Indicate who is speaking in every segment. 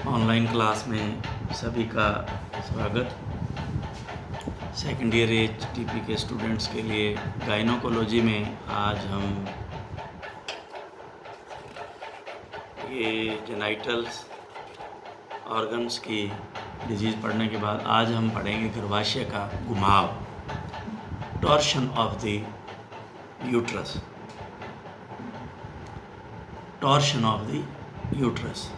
Speaker 1: Online class में सभी का स्वागत। सेकेंड ईयर एचटीपी के स्टूडेंट्स के लिए गायनोकोलॉजी में आज हम ये जेनाइटल्स ऑर्गन्स की डिजीज़ पढ़ने के बाद आज हम पढ़ेंगे गर्भाशय का घुमाव, torsion of the uterus. Torsion of the uterus,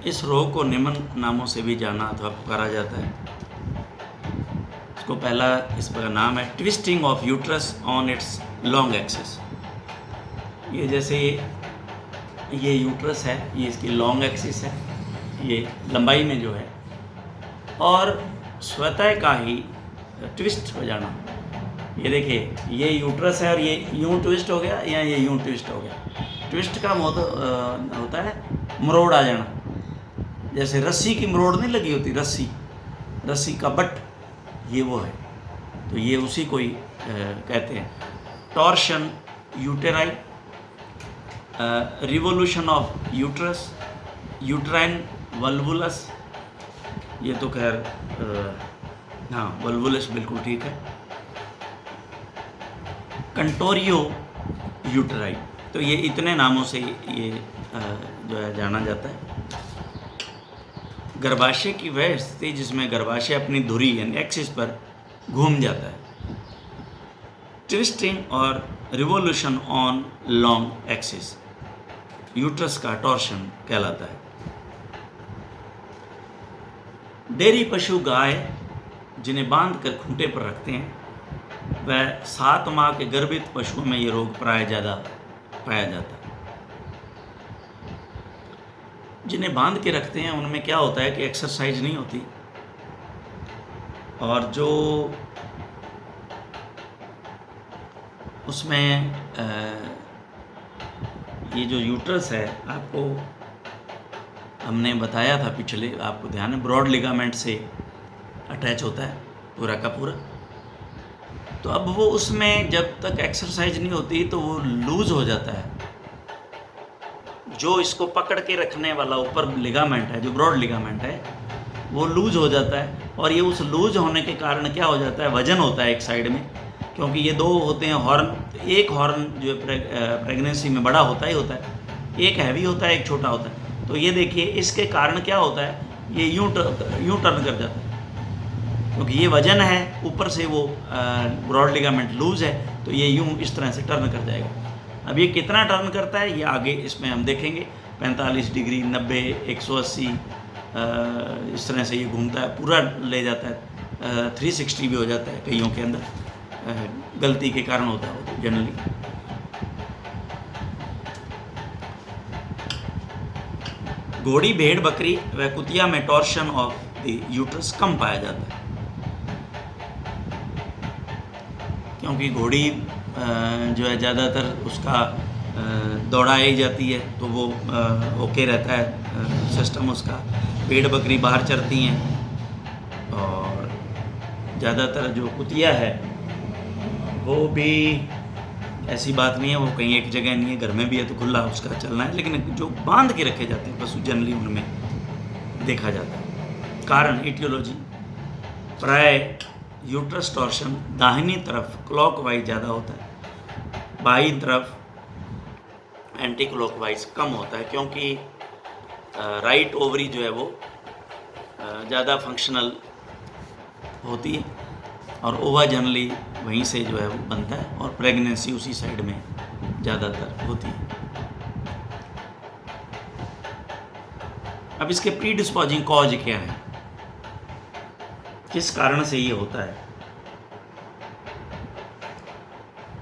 Speaker 1: इस रोग को निम्न नामों से भी जाना अथवा पुकारा जाता है। इसको पहला इसका नाम है twisting of uterus on it's long axis. ये जैसे ये यूट्रस है, ये इसकी लॉन्ग एक्सिस है, ये लंबाई में जो है, और स्वतः का ही ट्विस्ट हो जाना। ये देखिए, ये यूट्रस है और ये यूं ट्विस्ट हो गया या ये यूं ट्विस्ट हो गया। ट्विस्ट का मतलब होता है मरोड़ आ जाना। जैसे रस्सी की मरोड़ नहीं लगी होती, रस्सी का बट, ये वो है। तो ये उसी को ही कहते हैं torsion uteri, revolution of uterus, uterine volvulus. ये तो खैर हाँ, वल्वुलस बिल्कुल ठीक है। कंटोरियो यूटेराई, तो ये इतने नामों से ये जो है जाना जाता है। गर्भाशय की वह स्थिति जिसमें गर्भाशय अपनी धुरी यानी एक्सिस पर घूम जाता है। ट्विस्टिंग और revolution on long axis uterus का टॉर्शन कहलाता है। डेयरी पशु गाय जिन्हें बांध कर खूंटे पर रखते हैं, वह 7 माह के गर्भित पशुओं में ये रोग प्राय ज़्यादा पाया जाता है। जिन्हें बांध के रखते हैं उनमें क्या होता है कि एक्सरसाइज नहीं होती, और जो उसमें ये जो यूट्रस है, आपको हमने बताया था पिछले, आपको ध्यान है, ब्रॉड लिगामेंट से अटैच होता है पूरा का पूरा। तो अब वो उसमें जब तक एक्सरसाइज नहीं होती तो वो लूज़ हो जाता है। जो इसको पकड़ के रखने वाला ऊपर लिगामेंट है, जो ब्रॉड लिगामेंट है, वो लूज हो जाता है। और ये उस लूज होने के कारण क्या हो जाता है, वजन होता है एक साइड में, क्योंकि ये 2 होते हैं हॉर्न। एक हॉर्न जो प्रेगनेंसी में बड़ा होता ही होता है, एक हैवी होता है, एक छोटा होता है। तो ये देखिए, इसके कारण क्या होता है, ये यूं टर्न कर जाता है, क्योंकि ये वजन है, ऊपर से वो ब्रॉड लिगामेंट लूज है, तो ये यूं इस तरह से टर्न कर जाएगा। अब ये कितना टर्न करता है ये आगे इसमें हम देखेंगे। 45 डिग्री, 90, 180, इस तरह से ये घूमता है, पूरा ले जाता है। 360 भी हो जाता है कईयों के अंदर, गलती के कारण होता है वो जनरली। घोड़ी, भेड़, बकरी व कुतिया में टॉर्शन ऑफ द यूट्रस कम पाया जाता है, क्योंकि घोड़ी जो है ज़्यादातर उसका दौड़ाई जाती है, तो वो ओके रहता है सिस्टम उसका। भेड़ बकरी बाहर चरती हैं, और ज़्यादातर जो कुतिया है वो भी ऐसी बात नहीं है, वो कहीं एक जगह नहीं है, घर में भी है तो खुला उसका चलना है। लेकिन जो बांध के रखे जाते हैं पशु, जनरली उनमें देखा जाता है। कारण, इटियोलॉजी, प्राय यूट्रस टॉर्शन दाहिनी तरफ क्लॉकवाइज ज़्यादा होता है, बाईं तरफ एंटी क्लॉकवाइज कम होता है, क्योंकि राइट ओवरी जो है वो ज़्यादा फंक्शनल होती है, और ओवा जनरली वहीं से जो है वो बनता है, और प्रेगनेंसी उसी साइड में ज़्यादातर होती है। अब इसके प्री डिस्पोजिंग कॉज क्या है, किस कारण से ये होता है,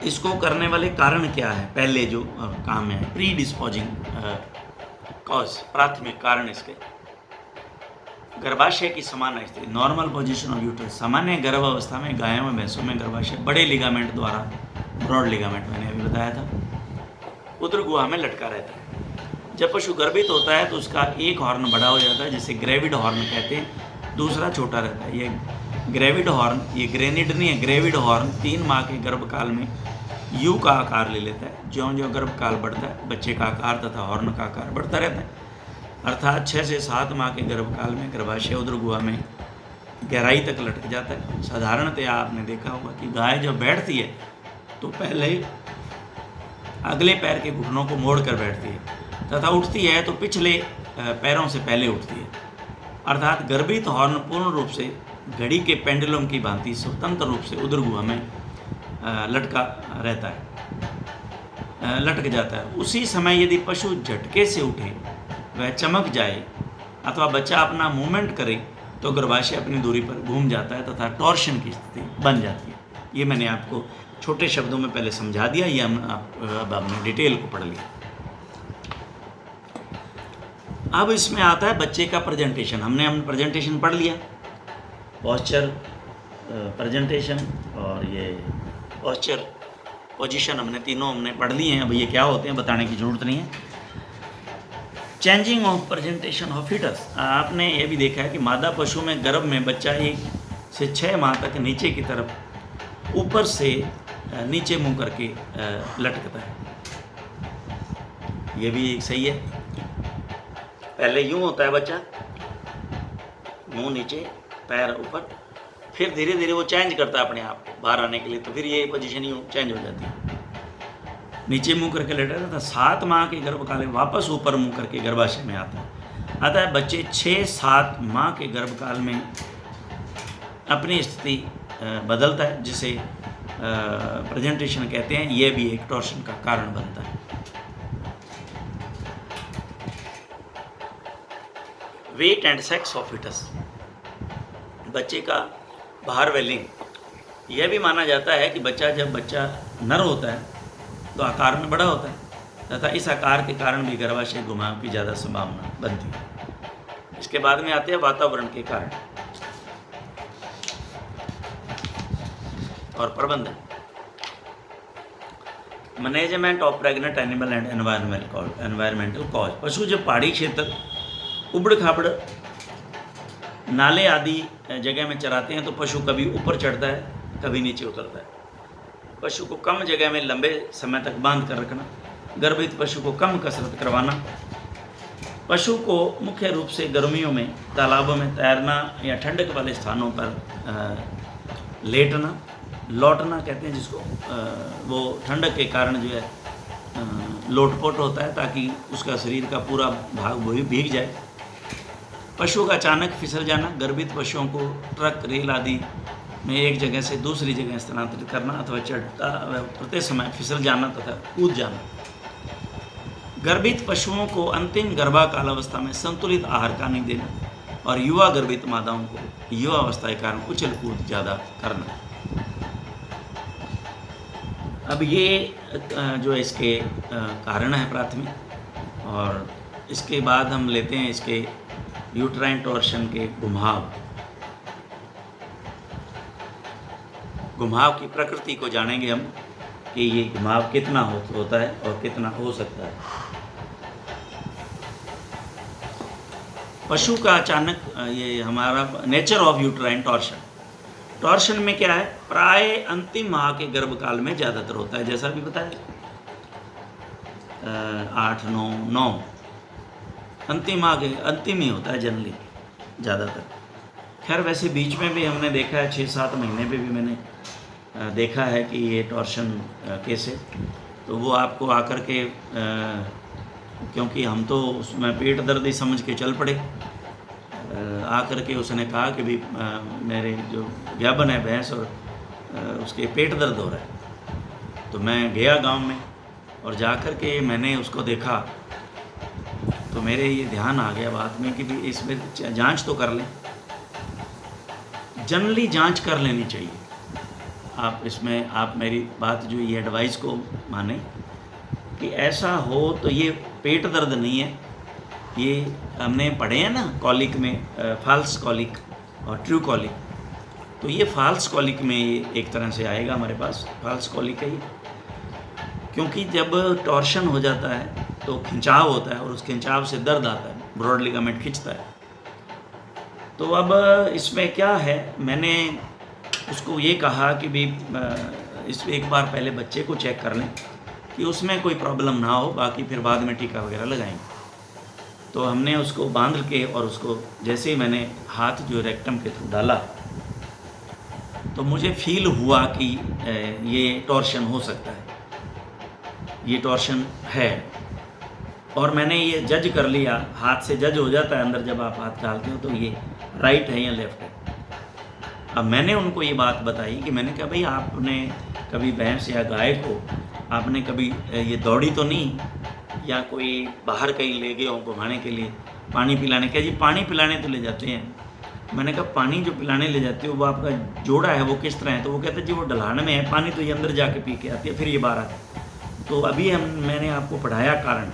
Speaker 1: इसको करने वाले कारण क्या है। पहले जो काम है प्री डिस्पोजिंग कॉज, प्राथमिक कारण इसके गर्भाशय की समान स्थिति, नॉर्मल पोजीशन ऑफ यूट्रस। सामान्य गर्भ अवस्था में गायों में भैंसों में गर्भाशय बड़े लिगामेंट द्वारा, ब्रॉड लिगामेंट मैंने अभी बताया था, उदर गुहा में लटका रहता है। जब पशु गर्भित होता है तो उसका एक हॉर्न बड़ा हो जाता है, जिसे ग्रेविड हॉर्न कहते हैं, दूसरा छोटा रहता है। ये ग्रेविड हॉर्न, ये ग्रेनिड नहीं है, ग्रेविड हॉर्न 3 माह के गर्भकाल में यू का आकार ले लेता है। ज्यों ज्यों गर्भकाल बढ़ता है, बच्चे का आकार तथा हॉर्न का आकार बढ़ता रहता है। अर्थात 6 से 7 माह के गर्भकाल में गर्भाशय उदर गुहा में गहराई तक लटक जाता है। साधारणतया आपने देखा होगा कि गाय जब बैठती है तो पहले अगले पैर के घुटनों को मोड़ कर बैठती है तथा उठती है तो पिछले पैरों से पहले उठती है। अर्थात गर्भित हॉर्न पूर्ण रूप से घड़ी के पेंडुलम की भांति स्वतंत्र रूप से उदर गुहा में लटका रहता है, लटक जाता है। उसी समय यदि पशु झटके से उठे, वह चमक जाए अथवा बच्चा अपना मूवमेंट करे तो गर्भाशय अपनी दूरी पर घूम जाता है तथा टॉर्शन की स्थिति बन जाती है। ये मैंने आपको छोटे शब्दों में पहले समझा दिया, ये अब हमने डिटेल को पढ़ लिया। अब इसमें आता है बच्चे का प्रेजेंटेशन। हमने प्रेजेंटेशन पढ़ लिया, पोस्चर, प्रेजेंटेशन और ये पोस्चर, पोजीशन, हमने तीनों पढ़ लिए हैं। अब ये क्या होते हैं बताने की ज़रूरत नहीं है। Changing of presentation of foetus, आपने ये भी देखा है कि मादा पशु में गर्भ में बच्चा 1 से 6 माह तक नीचे की तरफ ऊपर से नीचे मुंह करके लटकता है। ये भी सही है। पहले यूं होता है बच्चा, मुंह नीचे पैर ऊपर, फिर धीरे धीरे वो चेंज करता है अपने आप बाहर आने के लिए, तो फिर ये पोजीशन यूँ चेंज हो जाती है, नीचे मुंह करके लेटा था। 7 माह के गर्भकाल में वापस ऊपर मुंह करके गर्भाशय में आता है। अतः बच्चे 6-7 माह के गर्भकाल में अपनी स्थिति बदलता है, जिसे प्रेजेंटेशन कहते हैं। यह भी एक टॉर्शन का कारण बनता है। Weight and sex of foetus, बच्चे का बाहर वेलिंग, यह भी माना जाता है कि जब बच्चा नर होता है तो आकार में बड़ा होता है तथा इस आकार के कारण भी गर्भाशय घुमाव की ज़्यादा संभावना बनती है। इसके बाद में आते हैं वातावरण के कारण और प्रबंधन। Management of pregnant animal and environmental cause, पशु जब पहाड़ी क्षेत्र, उबड़ खाबड़, नाले आदि जगह में चराते हैं तो पशु कभी ऊपर चढ़ता है, कभी नीचे उतरता है। पशु को कम जगह में लंबे समय तक बांध कर रखना, गर्भित पशु को कम कसरत करवाना, पशु को मुख्य रूप से गर्मियों में तालाबों में तैरना या ठंडक वाले स्थानों पर लेटना, लौटना कहते हैं जिसको, वो ठंडक के कारण जो है लोटपोट होता है ताकि उसका शरीर का पूरा भाग भीग जाए। पशु का अचानक फिसल जाना, गर्भित पशुओं को ट्रक, रेल आदि में एक जगह से दूसरी जगह स्थानांतरित करना अथवा चढ़ते समय फिसल जाना तथा कूद जाना। गर्भित पशुओं को अंतिम गर्भाकाल अवस्था में संतुलित आहार का नहीं देना और युवा गर्भित मादाओं को युवा अवस्था के कारण उछल कूद ज़्यादा करना। अब ये जो इसके कारण है प्राथमिक, और इसके बाद हम लेते हैं इसके यूट्राइन टॉर्शन के घुमाव की प्रकृति को जानेंगे हम कि ये घुमाव कितना होता है और कितना हो सकता है। पशु का अचानक, ये हमारा nature of uterine torsion, torsion में क्या है, प्राय अंतिम माह के गर्भकाल में ज़्यादातर होता है, जैसा भी बताया 8-9 अंतिम माह के अंतिम ही होता है जनरली ज़्यादातर। खैर वैसे बीच में भी हमने देखा है, 6-7 महीने पे भी मैंने देखा है कि ये टॉर्शन केस है, तो वो आपको आकर के क्योंकि हम तो उसमें पेट दर्द ही समझ के चल पड़े, आकर के उसने कहा कि भी मेरे जो व्यापन है भैंस और उसके पेट दर्द हो रहा है। तो मैं गया गांव में और जाकर के मैंने उसको देखा तो मेरे ये ध्यान आ गया बात में कि भी इसमें जांच तो कर लें, जनरली जांच कर लेनी चाहिए। आप इसमें आप मेरी बात जो ये एडवाइस को माने कि ऐसा हो तो ये पेट दर्द नहीं है, ये हमने पढ़े हैं ना कॉलिक में, फाल्स कॉलिक और ट्रू कॉलिक, तो ये फाल्स कॉलिक में ये एक तरह से आएगा हमारे पास, फाल्स कॉलिक है ये, क्योंकि जब टॉर्शन हो जाता है तो खिंचाव होता है और उस खिंचाव से दर्द आता है, ब्रॉड लिगामेंट खिंचता है। तो अब इसमें क्या है, मैंने उसको ये कहा कि भी इस एक बार पहले बच्चे को चेक कर लें कि उसमें कोई प्रॉब्लम ना हो, बाकी फिर बाद में टीका वगैरह लगाएंगे। तो हमने उसको बांध के और उसको जैसे ही मैंने हाथ जो रेक्टम के थ्रू डाला तो मुझे फील हुआ कि ये टॉर्शन हो सकता है, ये टॉर्शन है। और मैंने ये जज कर लिया, हाथ से जज हो जाता है अंदर जब आप हाथ डालते हो तो ये राइट है या लेफ्ट है। अब मैंने उनको ये बात बताई कि मैंने कहा भाई आपने कभी भैंस या गाय को आपने कभी ये दौड़ी तो नहीं, या कोई बाहर कहीं ले गए हो घुमाने के लिए पानी पिलाने, क्या जी पानी पिलाने तो ले जाते हैं। मैंने कहा पानी जो पिलाने ले जाते हो वो आपका जोड़ा है वो किस तरह है, तो वो कहते जी वो ढलान में है, पानी तो ये अंदर जाके पी के आती है फिर ये बाहर आता है। तो अभी मैंने आपको पढ़ाया कारण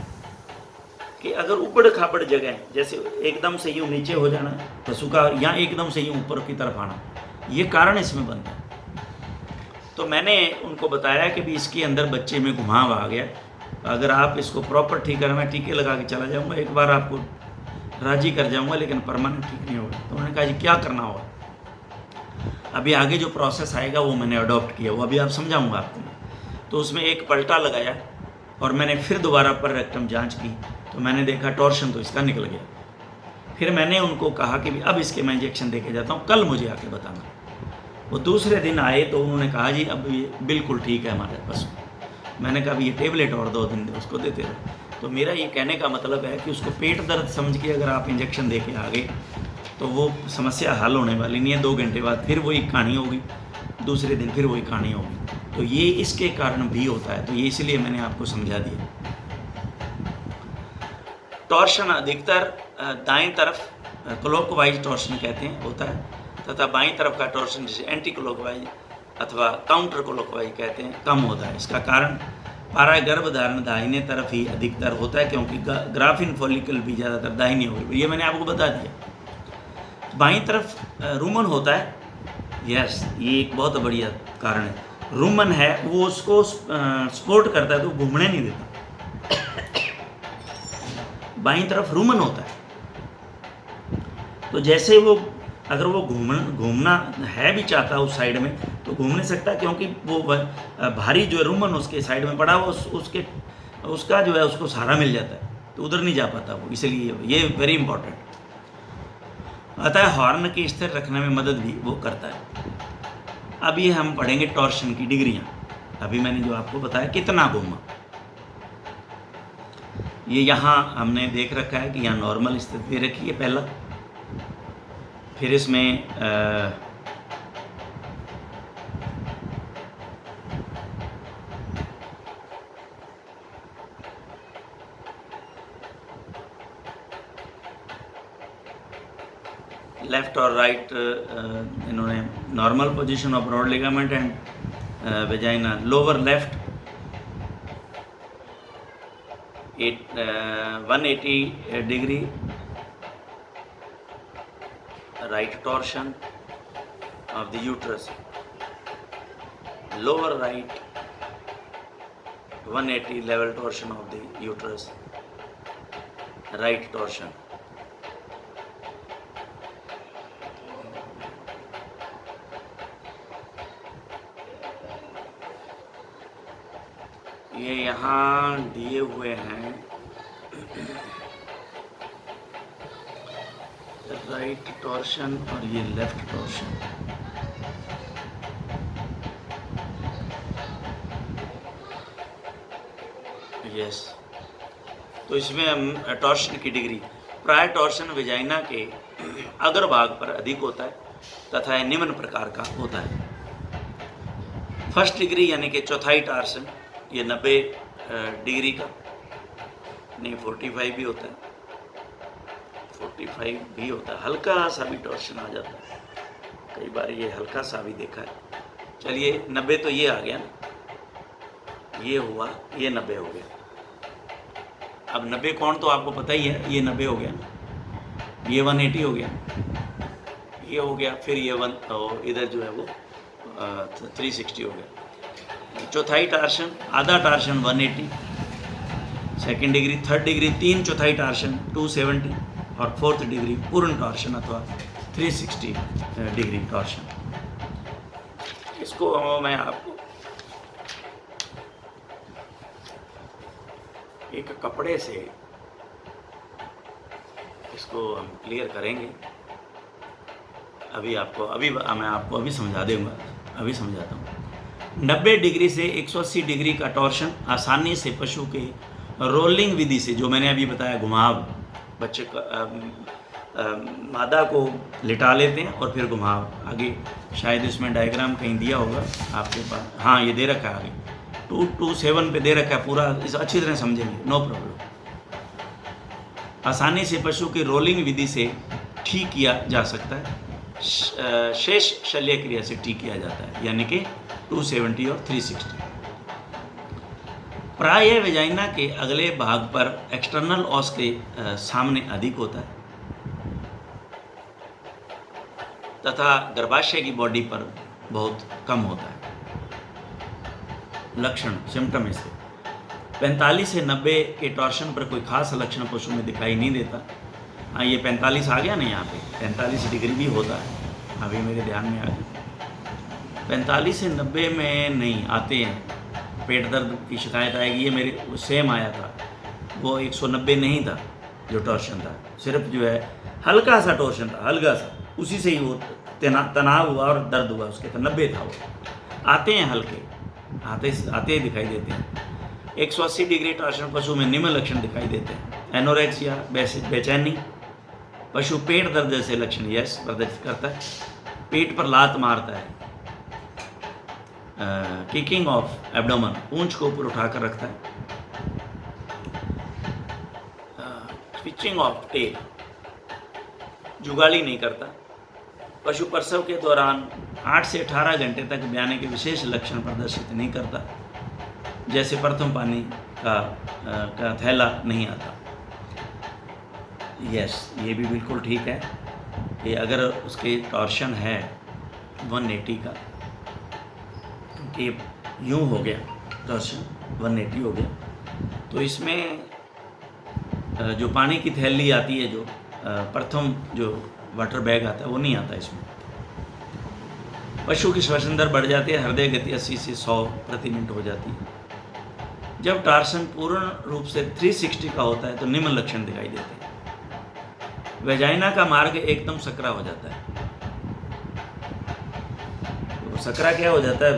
Speaker 1: कि अगर ऊबड़ खाबड़ जगह जैसे एकदम से यूँ नीचे हो जाना पशु का, या एकदम से यूँ ऊपर की तरफ आना, ये कारण इसमें बनता है। तो मैंने उनको बताया कि भी इसके अंदर बच्चे में घुमाव आ गया, अगर आप इसको प्रॉपर ठीक करें, मैं टीके लगा के चला जाऊँगा, एक बार आपको राजी कर जाऊँगा लेकिन परमानेंट ठीक नहीं होगा। तो उन्होंने कहा जी क्या करना होगा, अभी आगे जो प्रोसेस आएगा वो मैंने अडॉप्ट किया, वो अभी आप समझाऊँगा आपको। तो उसमें एक पलटा लगाया और मैंने फिर दोबारा पर रेक्टम जाँच की तो मैंने देखा टॉर्शन तो इसका निकल गया। फिर मैंने उनको कहा कि अब इसके मैं इंजेक्शन दे के जाता हूँ, कल मुझे आके बताना। वो दूसरे दिन आए तो उन्होंने कहा जी अब ये बिल्कुल ठीक है हमारे पास। मैंने कहा ये टेबलेट और 2 दिन उसको देते रहे। तो मेरा ये कहने का मतलब है कि उसको पेट दर्द समझ के अगर आप इंजेक्शन दे के आ गए तो वो समस्या हल होने वाली नहीं है। 2 घंटे बाद फिर वही कहानी होगी, दूसरे दिन फिर वही कहानी होगी। तो ये इसके कारण भी होता है, तो ये इसलिए मैंने आपको समझा दिया। टॉर्शन अधिकतर दाएं तरफ क्लॉकवाइज टॉर्शन कहते हैं होता है, तथा बाईं तरफ का टॉर्शन जिसे एंटी क्लॉकवाइज अथवा काउंटर क्लॉकवाइज कहते हैं कम होता है। इसका कारण पारा गर्भधारण दाहिने तरफ ही अधिकतर होता है, क्योंकि ग्राफिन फॉलिकल भी ज़्यादातर दाहिनी होगी, ये मैंने आपको बता दिया। बाईं तरफ रुमन होता है, यस ये एक बहुत बढ़िया कारण है। रुमन है वो उसको सपोर्ट करता है तो घूमने नहीं देता। बाईं तरफ रुमन होता है, तो जैसे वो अगर वो घूमना है भी चाहता है उस साइड में तो घूम नहीं सकता, क्योंकि वो भारी जो है रुमन उसके साइड में पड़ा वो उसका जो है उसको सहारा मिल जाता है, तो उधर नहीं जा पाता वो, इसलिए ये वेरी इंपॉर्टेंट। अतः हॉर्न की स्थिर रखने में मदद भी वो करता है। अब ये हम पढ़ेंगे टॉर्शन की डिग्रियाँ। अभी मैंने जो आपको बताया कितना घूमा, ये यहाँ हमने देख रखा है कि यहाँ नॉर्मल स्थिति रखी है पहला, फिर इसमें लेफ्ट और राइट इन्होंने normal position of broad ligament and vagina, lower left 180 degree right torsion of the uterus, lower right 180 level torsion of the uterus, right torsion. ये यहाँ दिए हुए हैं राइट टॉर्शन और ये लेफ्ट टॉर्शन। यस, तो इसमें हम टॉर्शन की डिग्री, प्राय टॉर्शन वेजाइना के अग्र भाग पर अधिक होता है तथा यह निम्न प्रकार का होता है। फर्स्ट डिग्री यानी कि चौथाई टॉर्शन ये 90 डिग्री का नहीं, 45 भी होता है, 45 भी होता है, हल्का सा भी टॉर्शन आ जाता है, कई बार ये हल्का सा भी देखा है। चलिए 90 तो ये आ गया ना, ये हुआ, ये 90 हो गया। अब 90 कौन तो आपको पता ही है, ये 90 हो गया ना, ये 180 हो गया, ये हो गया, फिर ये इधर जो है वो 360 हो गया। चौथाई टार्शन, आधा torsion 180, second degree, third degree 3/4 torsion 270 और फोर्थ डिग्री पूर्ण टॉर्शन अथवा 360 डिग्री टॉर्शन। इसको मैं आपको एक कपड़े से इसको हम क्लियर करेंगे। मैं आपको अभी समझा दूँगा, अभी समझाता हूँ। 90 डिग्री से 180 डिग्री का टॉर्शन आसानी से पशु के रोलिंग विधि से, जो मैंने अभी बताया घुमाव, बच्चे मादा को लिटा लेते हैं और फिर घुमाव। आगे शायद इसमें डायग्राम कहीं दिया होगा आपके पास, हाँ ये दे रखा है आगे 227 पे दे रखा है पूरा, इसे अच्छी तरह समझेंगे, नो प्रॉब्लम। आसानी से पशु की रोलिंग विधि से ठीक किया जा सकता है, शेष शल्य क्रिया से ठीक किया जाता है, यानी कि 270 और 360। प्राय वेजाइना के अगले भाग पर एक्सटर्नल ऑस के सामने अधिक होता है तथा गर्भाशय की बॉडी पर बहुत कम होता है। लक्षण सिम्टम इसके 45 से 90 के टॉर्शन पर कोई खास लक्षण पशु में दिखाई नहीं देता। हाँ ये 45 आ गया ना, यहाँ पे 45 डिग्री भी होता है, अभी मेरे ध्यान में आ गया। 45 से 90 में नहीं आते हैं, पेट दर्द की शिकायत आएगी। ये मेरे सेम आया था, वो 190 नहीं था जो टॉर्शन था, सिर्फ जो है हल्का सा टॉर्शन था, हल्का सा, उसी से ही वो तनाव हुआ और दर्द हुआ उसके, तो 90 था वो। आते हैं हल्के, आते ही दिखाई देते हैं। 180 डिग्री टॉर्शन पशु में निम्न लक्षण दिखाई देते हैं: एनोरेक्सिया, बेचैनी, पशु पेट दर्द जैसे लक्षण यस प्रदर्शित करता है, पेट पर लात मारता है, किकिंग ऑफ एब्डोमेन, पूंछ को ऊपर उठाकर रखता है, स्विचिंग ऑफ टेल, जुगाली नहीं करता, पशु प्रसव के दौरान 8 से 18 घंटे तक ब्याने के विशेष लक्षण प्रदर्शित नहीं करता, जैसे प्रथम पानी का थैला नहीं आता। यस ये भी बिल्कुल ठीक है कि अगर उसके टॉर्शन है 180 का, क्योंकि यूँ हो गया टॉर्शन 180 हो गया, तो इसमें जो पानी की थैली आती है, जो प्रथम जो वाटर बैग आता है वो नहीं आता इसमें। पशु की श्वसन दर बढ़ जाती है, हृदय गति 80 से 100 प्रति मिनट हो जाती है। जब टॉर्शन पूर्ण रूप से 360 का होता है तो निम्न लक्षण दिखाई देते हैं: वेजाइना का मार्ग एकदम सकरा हो जाता है। तो सकरा क्या हो जाता है,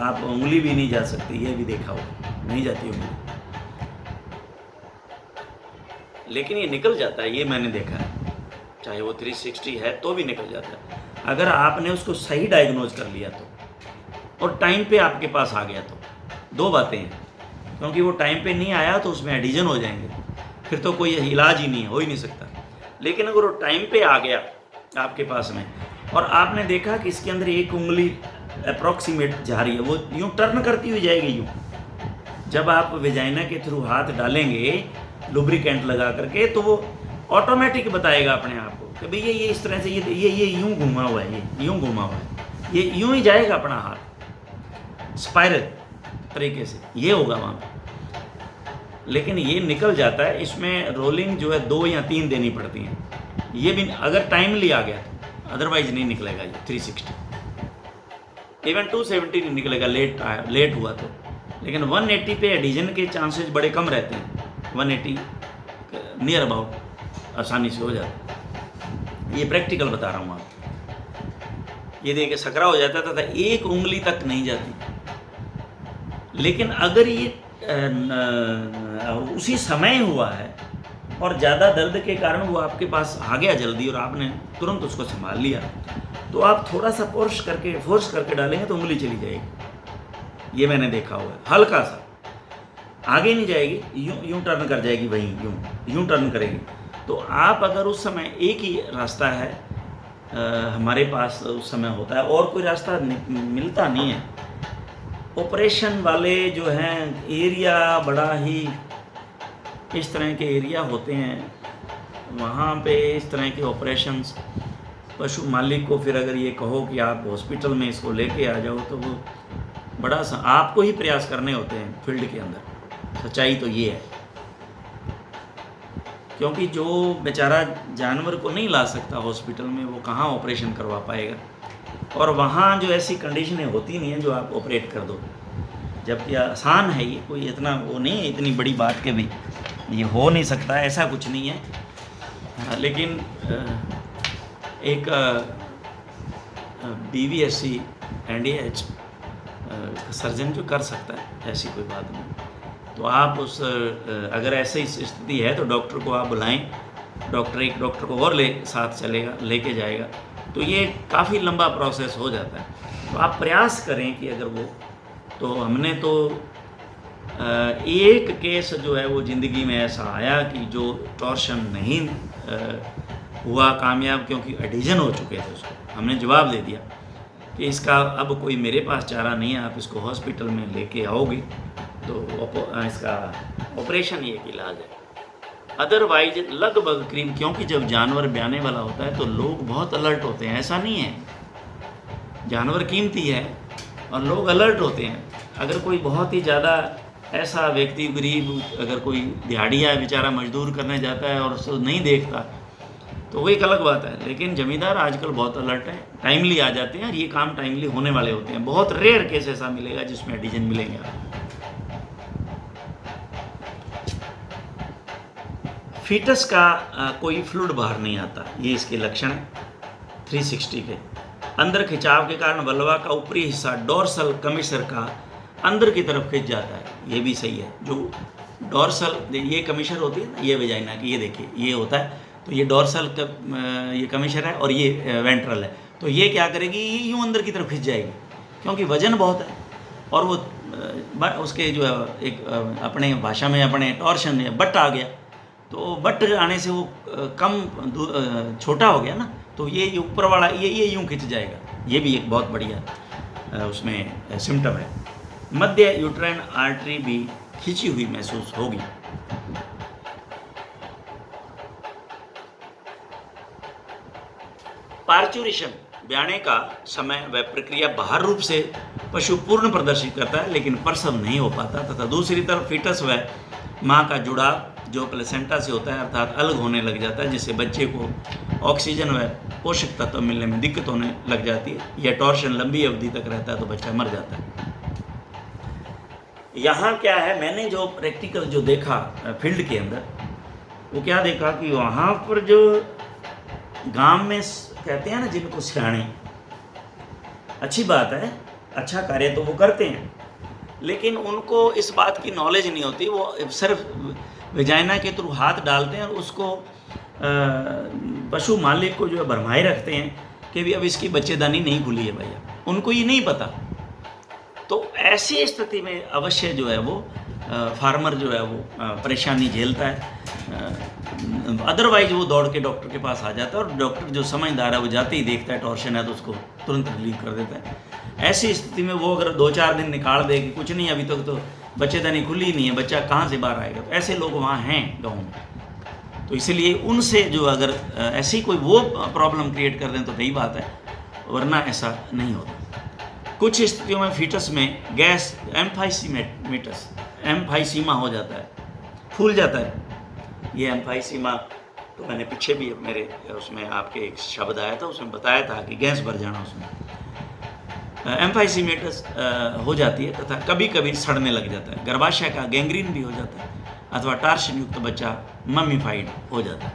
Speaker 1: आप उंगली भी नहीं जा सकती, ये भी देखा हो, नहीं जाती उंगली, लेकिन ये निकल जाता है, ये मैंने देखा है, चाहे वो 360 है तो भी निकल जाता है, अगर आपने उसको सही डायग्नोज कर लिया तो, और टाइम पे आपके पास आ गया तो। दो बातें हैं, क्योंकि वो टाइम पे नहीं आया तो उसमें एडिजन हो जाएंगे, फिर तो कोई इलाज ही नहीं हो ही नहीं सकता। लेकिन अगर वो टाइम पे आ गया आपके पास में, और आपने देखा कि इसके अंदर एक उंगली अप्रॉक्सीमेट जा रही है, वो यूँ टर्न करती हुई जाएगी यूँ, जब आप वेजाइना के थ्रू हाथ डालेंगे लुब्रिकेंट लगा करके, तो वो ऑटोमेटिक बताएगा अपने आप को कि भाई ये इस तरह से ये यूँ घुमा हुआ है, ये यूँ घुमा हुआ है, ये यूँ ही जाएगा अपना हाथ स्पाइरल तरीके से, ये होगा वहाँ पे। लेकिन ये निकल जाता है, इसमें रोलिंग जो है 2 या 3 देनी पड़ती हैं, ये भी अगर टाइमली आ गया तो, अदरवाइज नहीं निकलेगा ये 360, इवन 270 नहीं निकलेगा लेट हुआ तो। लेकिन 180 पे एडिजन के चांसेस बड़े कम रहते हैं, 180 नियर अबाउट आसानी से हो जाता है, ये प्रैक्टिकल बता रहा हूँ आपको। ये देखिए सकरा हो जाता था, एक उंगली तक नहीं जाती। लेकिन अगर ये उसी समय हुआ है और ज़्यादा दर्द के कारण वो आपके पास आ गया जल्दी और आपने तुरंत उसको संभाल लिया, तो आप थोड़ा सा फोर्स करके डालेंगे तो उंगली चली जाएगी। ये मैंने देखा हुआ है, हल्का सा आगे नहीं जाएगी, यूँ टर्न कर जाएगी, वहीं यूँ टर्न करेगी। तो आप अगर उस समय एक ही रास्ता है हमारे पास उस समय होता है और कोई रास्ता मिलता नहीं है। ऑपरेशन वाले जो हैं एरिया बड़ा ही इस तरह के एरिया होते हैं, वहाँ पे इस तरह के ऑपरेशंस पशु मालिक को फिर अगर ये कहो कि आप हॉस्पिटल में इसको लेके आ जाओ, तो वो बड़ा सा आपको ही प्रयास करने होते हैं फील्ड के अंदर। सच्चाई तो ये है, क्योंकि जो बेचारा जानवर को नहीं ला सकता हॉस्पिटल में, वो कहाँ ऑपरेशन करवा पाएगा। और वहाँ जो ऐसी कंडीशनें होती नहीं हैं जो आप ऑपरेट कर दो, जबकि आसान है ये, कोई इतना वो नहीं है, इतनी बड़ी बात के भी ये हो नहीं सकता, ऐसा कुछ नहीं है। हाँ, लेकिन एक BVSC NDH सर्जन जो कर सकता है, ऐसी कोई बात नहीं। तो आप उस अगर ऐसी स्थिति है तो डॉक्टर को आप बुलाएं, एक डॉक्टर को और साथ चलेगा, लेके जाएगा, तो ये काफ़ी लंबा प्रोसेस हो जाता है। तो आप प्रयास करें कि अगर वो, तो हमने तो एक केस जो है वो ज़िंदगी में ऐसा आया कि जो टॉर्शन नहीं हुआ कामयाब, क्योंकि एडिशन हो चुके थे उसको। हमने जवाब दे दिया कि इसका अब कोई मेरे पास चारा नहीं है, आप इसको हॉस्पिटल में लेके आओगे तो इसका ऑपरेशन ही एक इलाज है। अदरवाइज लगभग करीब, क्योंकि जब जानवर ब्याने वाला होता है तो लोग बहुत अलर्ट होते हैं, ऐसा नहीं है, जानवर कीमती है और लोग अलर्ट होते हैं। अगर कोई बहुत ही ज़्यादा ऐसा व्यक्ति गरीब, अगर कोई दिहाड़िया बेचारा मजदूर करने जाता है और उसको नहीं देखता तो वो एक अलग बात है, लेकिन ज़मींदार आजकल बहुत अलर्ट है, टाइमली आ जाते हैं और ये काम टाइमली होने वाले होते हैं। बहुत रेयर केस ऐसा मिलेगा जिसमें एडिशन मिलेंगे। फीटस का कोई फ्लूइड बाहर नहीं आता, ये इसके लक्षण है 360 के। अंदर खिंचाव के कारण वल्वा का ऊपरी हिस्सा डोर्सल कमिश्नर का अंदर की तरफ खिंच जाता है, ये भी सही है। जो डोर्सल, ये कमिश्नर होती है ना, ये वेजाइना की, ये देखिए ये होता है, तो ये डोर्सल का ये कमिश्नर है और ये वेंट्रल है। तो ये क्या करेगी, ये यूँ अंदर की तरफ खिंच जाएगी, क्योंकि वजन बहुत है और वो उसके जो है एक अपने भाषा में अपने टॉर्शन है, बट आ गया, तो बट आने से वो कम छोटा हो गया ना, तो ये ऊपर वाला ये यूँ खिंच जाएगा। ये भी एक बहुत बढ़िया उसमें सिम्टम है। मध्य यूट्राइन आर्टरी भी खिंची हुई महसूस होगी। पार्चुरेशन, ब्याने का समय व प्रक्रिया बाहर रूप से पशु पूर्ण प्रदर्शित करता है, लेकिन प्रसव नहीं हो पाता, तथा दूसरी तरफ फीटस व माँ का जुड़ाव जो प्लेसेंटा से होता है अर्थात अलग होने लग जाता है, जिससे बच्चे को ऑक्सीजन व पोषक तत्व मिलने में दिक्कत होने लग जाती है। यह टॉर्शन लंबी अवधि तक रहता है तो बच्चा मर जाता है। यहाँ क्या है, मैंने जो प्रैक्टिकल जो देखा फील्ड के अंदर, वो क्या देखा कि वहाँ पर जो गांव में कहते हैं ना जिनको सियाणे, अच्छी बात है, अच्छा कार्य तो वो करते हैं, लेकिन उनको इस बात की नॉलेज नहीं होती। वो सिर्फ वेजाइना के थ्रू हाथ डालते हैं और उसको पशु मालिक को जो है भरमाए रखते हैं कि भी अब इसकी बच्चेदानी नहीं खुली है भैया, उनको ये नहीं पता। तो ऐसी स्थिति में अवश्य जो है वो फार्मर जो है वो परेशानी झेलता है। अदरवाइज वो दौड़ के डॉक्टर के पास आ जाता है और डॉक्टर जो समझदार है वो जाते ही देखता है टॉर्शन है तो उसको तुरंत रिलीव कर देता है। ऐसी स्थिति में वो अगर 2-4 दिन निकाल दे कि कुछ नहीं, अभी तक तो बच्चेदानी खुली नहीं है, बच्चा कहाँ से बाहर आएगा, तो ऐसे लोग वहाँ हैं गाँव में। तो इसलिए उनसे जो अगर ऐसी कोई वो प्रॉब्लम क्रिएट कर दें तो नई बात है, वरना ऐसा नहीं होता। कुछ स्थितियों में फीटस में गैस एम्फाइसीमा हो जाता है, फूल जाता है। ये एम्फाइसीमा तो मैंने पीछे भी मेरे उसमें आपके एक शब्द आया था, उसमें बताया था कि गैस भर जाना, उसमें एम्फाइसीमेटस हो जाती है तथा कभी कभी सड़ने लग जाता है। गर्भाशय का गैंग्रीन भी हो जाता है अथवा टार्शन युक्त बच्चा ममीफाइड हो जाता है।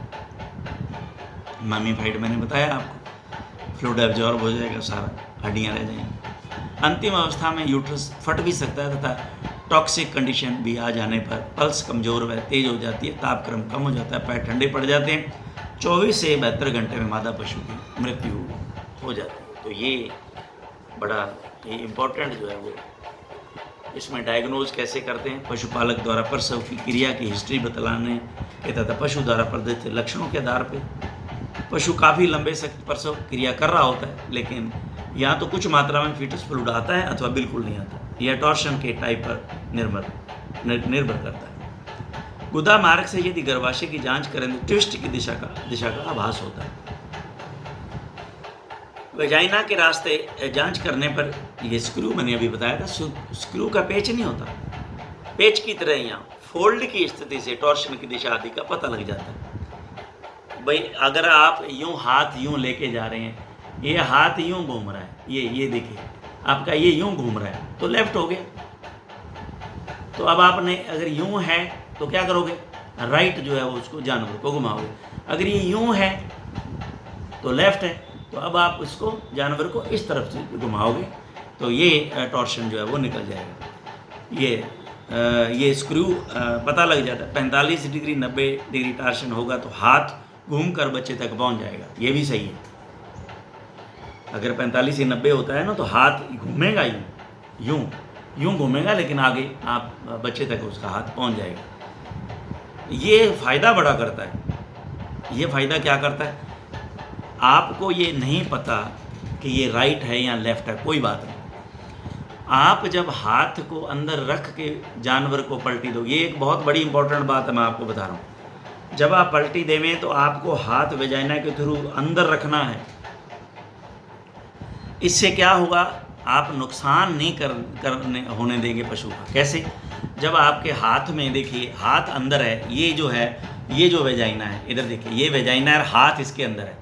Speaker 1: ममीफाइड मैंने बताया आपको, फ्लूइड एब्जॉर्ब हो जाएगा, सारा हड्डियाँ रह जाएंगी। अंतिम अवस्था में यूट्रस फट भी सकता है तथा टॉक्सिक कंडीशन भी आ जाने पर पल्स कमज़ोर व तेज हो जाती है, तापक्रम कम हो जाता है, पैर ठंडे पड़ जाते हैं। 24 से 72 घंटे में मादा पशु की मृत्यु हो जाती है। तो ये बड़ा इम्पोर्टेंट जो है वो, इसमें डायग्नोज कैसे करते हैं, पशुपालक द्वारा प्रसव की क्रिया की हिस्ट्री बतलाने के तथा पशु द्वारा प्रदर्शित लक्षणों के आधार पर। पशु काफ़ी लंबे से प्रसव क्रिया कर रहा होता है, लेकिन या तो कुछ मात्रा में फीटस फ्लूइड आता है अथवा बिल्कुल नहीं आता। यह टॉर्शन के टाइप पर निर्भर करता है। गुदा मार्ग से यदि गर्भाशय की जांच करें तो ट्विस्ट की दिशा का आभास होता है। वेजाइना के रास्ते जांच करने पर यह स्क्रू, मैंने अभी बताया था, स्क्रू का पेच नहीं होता, पेच की तरह यहाँ फोल्ड की स्थिति से टॉर्शन की दिशा आदि का पता लग जाता है। भाई अगर आप यूँ हाथ यूँ लेके जा रहे हैं, ये हाथ यूँ घूम रहा है, ये देखिए आपका ये यूँ घूम रहा है, तो लेफ्ट हो गया। तो अब आपने अगर यूँ है तो क्या करोगे, तो लेफ्ट राइट जो है वो उसको जानवर को घुमाओगे। अगर ये यूँ है तो लेफ़्ट है, तो अब आप इसको जानवर को इस तरफ से घुमाओगे तो ये टॉर्शन जो है वो निकल जाएगा। ये स्क्रू पता लग जाता है। 45 डिग्री 90 डिग्री टॉर्शन होगा तो हाथ घूम कर बच्चे तक पहुंच जाएगा, ये भी सही है। अगर 45 या 90 होता है ना तो हाथ घूमेगा यूँ घूमेगा, लेकिन आगे आप बच्चे तक उसका हाथ पहुंच जाएगा। ये फ़ायदा बड़ा करता है। ये फ़ायदा क्या करता है, आपको ये नहीं पता कि ये राइट है या लेफ़्ट है, कोई बात नहीं। आप जब हाथ को अंदर रख के जानवर को पलटी दो, ये एक बहुत बड़ी इंपॉर्टेंट बात है, मैं आपको बता रहा हूँ। जब आप पलटी देवें तो आपको हाथ वेजाइना के थ्रू अंदर रखना है। इससे क्या होगा, आप नुकसान नहीं करने होने देंगे पशु का। कैसे? जब आपके हाथ में, देखिए हाथ अंदर है, ये जो वेजाइना है, इधर देखिए ये वेजाइना है, हाथ इसके अंदर है।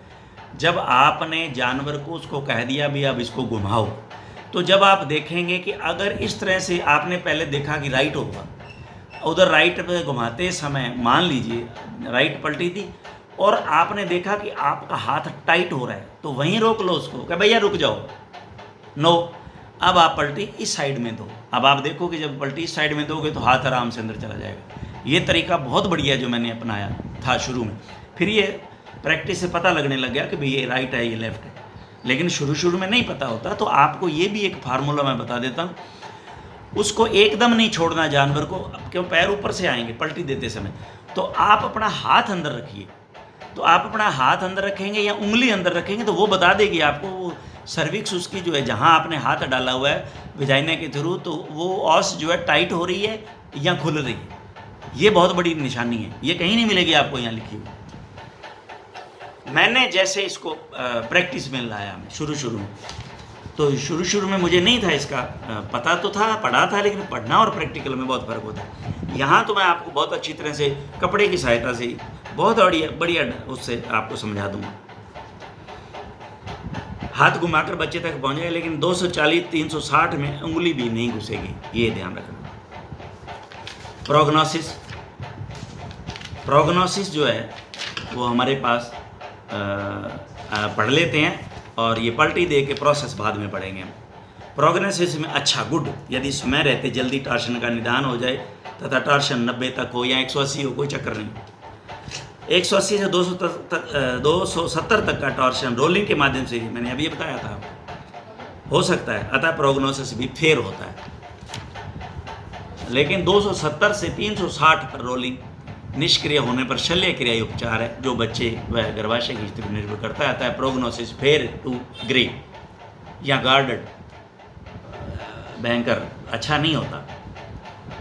Speaker 1: जब आपने जानवर को उसको कह दिया भी अब इसको घुमाओ, तो जब आप देखेंगे कि अगर इस तरह से आपने पहले देखा कि राइट होगा, उधर राइट पे घुमाते समय मान लीजिए राइट पलटी थी और आपने देखा कि आपका हाथ टाइट हो रहा है, तो वहीं रोक लो उसको, कि भैया रुक जाओ, नो, अब आप पलटी इस साइड में दो। अब आप देखो कि जब पलटी इस साइड में दोगे तो हाथ आराम से अंदर चला जाएगा। ये तरीका बहुत बढ़िया है जो मैंने अपनाया था शुरू में। फिर ये प्रैक्टिस से पता लगने लग गया कि भाई ये राइट है, ये लेफ़्ट है। लेकिन शुरू में नहीं पता होता, तो आपको ये भी एक फार्मूला मैं बता देता हूँ। उसको एकदम नहीं छोड़ना जानवर को, क्यों पैर ऊपर से आएंगे पलटी देते समय, तो आप अपना हाथ अंदर रखिए। तो आप अपना हाथ अंदर रखेंगे या उंगली अंदर रखेंगे तो वो बता देगी आपको, वो सर्विक्स उसकी जो है, जहाँ आपने हाथ डाला हुआ है विजाइना के थ्रू, तो वो ऑस जो है टाइट हो रही है या खुल रही है। ये बहुत बड़ी निशानी है, ये कहीं नहीं मिलेगी आपको यहाँ लिखी हुई। मैंने जैसे इसको प्रैक्टिस में लाया मैं शुरू में, तो शुरू में मुझे नहीं था इसका पता, तो था, पढ़ा था, लेकिन पढ़ना और प्रैक्टिकल में बहुत फ़र्क होता है। यहाँ तो मैं आपको बहुत अच्छी तरह से कपड़े की सहायता से बहुत बढ़िया उससे आपको समझा दूँगा। हाथ घुमाकर बच्चे तक पहुँचे, लेकिन 240-360 में उंगली भी नहीं घुसेगी, ये ध्यान रखना। प्रोग्नोसिस जो है वो हमारे पास पढ़ लेते हैं, और ये पलटी दे के प्रोसेस बाद में पढ़ेंगे हम। प्रोग्नोसिस में अच्छा गुड, यदि समय रहते जल्दी टॉर्शन का निदान हो जाए तथा टॉर्शन 90 तक हो या 180 हो, कोई चक्कर नहीं। 180 से 270 तक का टॉर्शन रोलिंग के माध्यम से, मैंने अभी बताया था, हो सकता है, अतः प्रोग्नोसिस भी फेयर होता है। लेकिन 270 से 360 पर रोलिंग निष्क्रिय होने पर शल्य क्रिया उपचार है, जो बच्चे व गर्भाशय की स्थिति पर निर्भर करता है। अतः प्रोग्नोसिस फेयर टू ग्रे या गार्डेड, भयंकर अच्छा नहीं होता।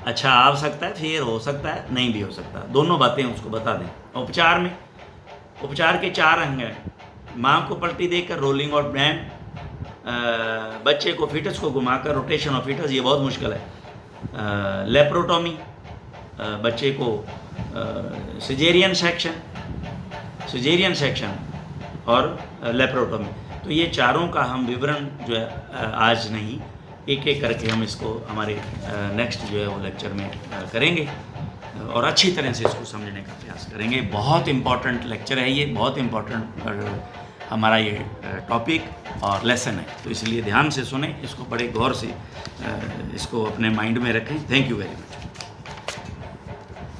Speaker 1: अच्छा आ सकता है, फेयर हो सकता है, नहीं भी हो सकता, दोनों बातें उसको बता दें। उपचार के 4 अंग हैं। माँ को पलटी देकर रोलिंग और बैंड, बच्चे को फीटस को घुमाकर रोटेशन ऑफ फीटस, ये बहुत मुश्किल है। लेप्रोटोमी, बच्चे को सिजेरियन सेक्शन और लेप्रोटोमी। तो ये चारों का हम विवरण जो है आज नहीं, एक एक करके हम इसको हमारे नेक्स्ट जो है वो लेक्चर में करेंगे और अच्छी तरह से इसको समझने का प्रयास करेंगे। बहुत इम्पॉर्टेंट लेक्चर है ये, बहुत इम्पॉर्टेंट हमारा ये टॉपिक और लेसन है, तो इसलिए ध्यान से सुने, इसको बड़े गौर से इसको अपने माइंड में रखें। Thank you very much.